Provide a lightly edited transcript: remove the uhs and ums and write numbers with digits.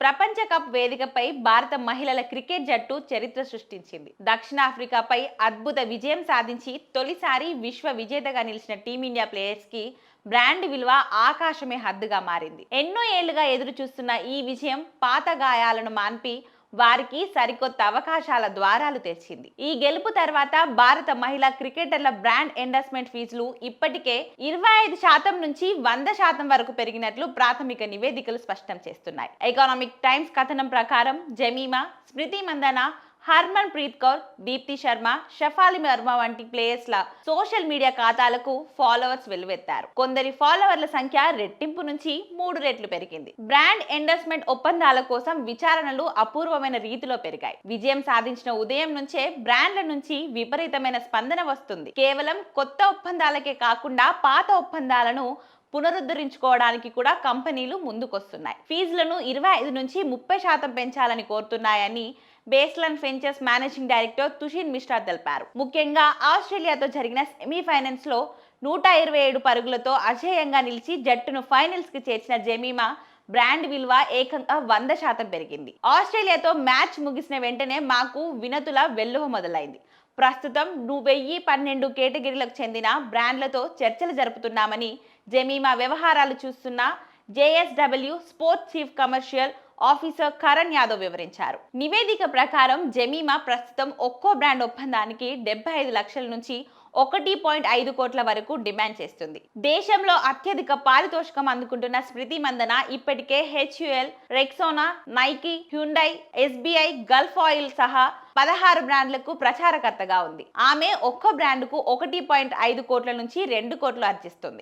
ప్రపంచ కప్ వేదికపై భారత మహిళల క్రికెట్ జట్టు చరిత్ర సృష్టించింది. దక్షిణాఫ్రికాపై అద్భుత విజయం సాధించి తొలిసారి విశ్వ విజేతగా నిలిచిన టీమిండియా ప్లేయర్స్ కి బ్రాండ్ విలువ ఆకాశమే హద్దుగా మారింది. ఎన్నో ఏళ్లుగా ఎదురు చూస్తున్న ఈ విజయం పాత గాయాలను మాన్పి వారికి సరికొత్త అవకాశాల ద్వారాలు తెరిచింది. ఈ గెలుపు తర్వాత భారత మహిళా క్రికెటర్ల బ్రాండ్ ఎండర్స్మెంట్ ఫీజులు ఇప్పటికే 25% నుంచి 100% వరకు పెరిగినట్లు ప్రాథమిక నివేదికలు స్పష్టం చేస్తున్నాయి. ఎకనామిక్ టైమ్స్ కథనం ప్రకారం జమీమా, స్మృతి మందన, హర్మన్ ప్రీత్ కౌర్, దీప్తి శర్మ, షఫాలి వర్మ వంటి ప్లేయర్స్ల సోషల్ మీడియా ఖాతాలకు ఫాలోవర్స్ వెల్లువెత్తారు. కొందరి ఫాలోవర్ల సంఖ్య రెట్టింపు నుంచి 3 రెట్లు పెరిగింది. బ్రాండ్ ఎండర్స్మెంట్ ఒప్పందాల కోసం విచారణలు అపూర్వమైన రీతిలో పెరిగాయి. విజయం సాధించిన ఉదయం నుంచే బ్రాండ్ల నుంచి విపరీతమైన స్పందన వస్తుంది. కేవలం కొత్త ఒప్పందాలకే కాకుండా పాత ఒప్పందాలను పునరుద్ధరించుకోవడానికి కూడా కంపెనీలు ముందుకొస్తున్నాయి. ఫీజులను 25 నుంచి 30% పెంచాలని కోరుతున్నాయని Baseline Ventures managing director Tushin Mishra తెలిపారు. ముఖ్యంగా ఆస్ట్రేలియాతో జరిగిన సెమీఫైనల్స్ లో 127 పరుగులతో అజేయంగా నిలిచి జట్టును ఫైనల్స్ కి చేర్చిన జమీమా బ్రాండ్ విలువ ఏకంగా 100% పెరిగింది. ఆస్ట్రేలియాతో మ్యాచ్ ముగిసిన వెంటనే మాకు వినతుల వెల్లువ మొదలైంది. ప్రస్తుతం 1012 కేటగిరీలకు చెందిన బ్రాండ్లతో చర్చలు జరుపుతున్నామని జమీమా వ్యవహారాలు చూస్తున్న JSW sports chief commercial officer Karan Yadav వివరించారు. నివేదిక ప్రకారం జమీమా ప్రస్తుతం ఒక్కో బ్రాండ్ ఒప్పందానికి 75 లక్షల నుంచి 1.5 కోట్ల వరకు డిమాండ్ చేస్తుంది. దేశంలో అత్యధిక పారితోషికం అందుకుంటున్న స్మృతి మందన ఇప్పటికే HUL, Rexona, Nike, Hyundai, SBI, Gulf oil సహా 16 బ్రాండ్లకు ప్రచారకర్తగా ఉంది. ఆమె ఒక్కో బ్రాండ్కు 1.5 కోట్ల నుంచి 2 కోట్లు ఆర్జిస్తుంది.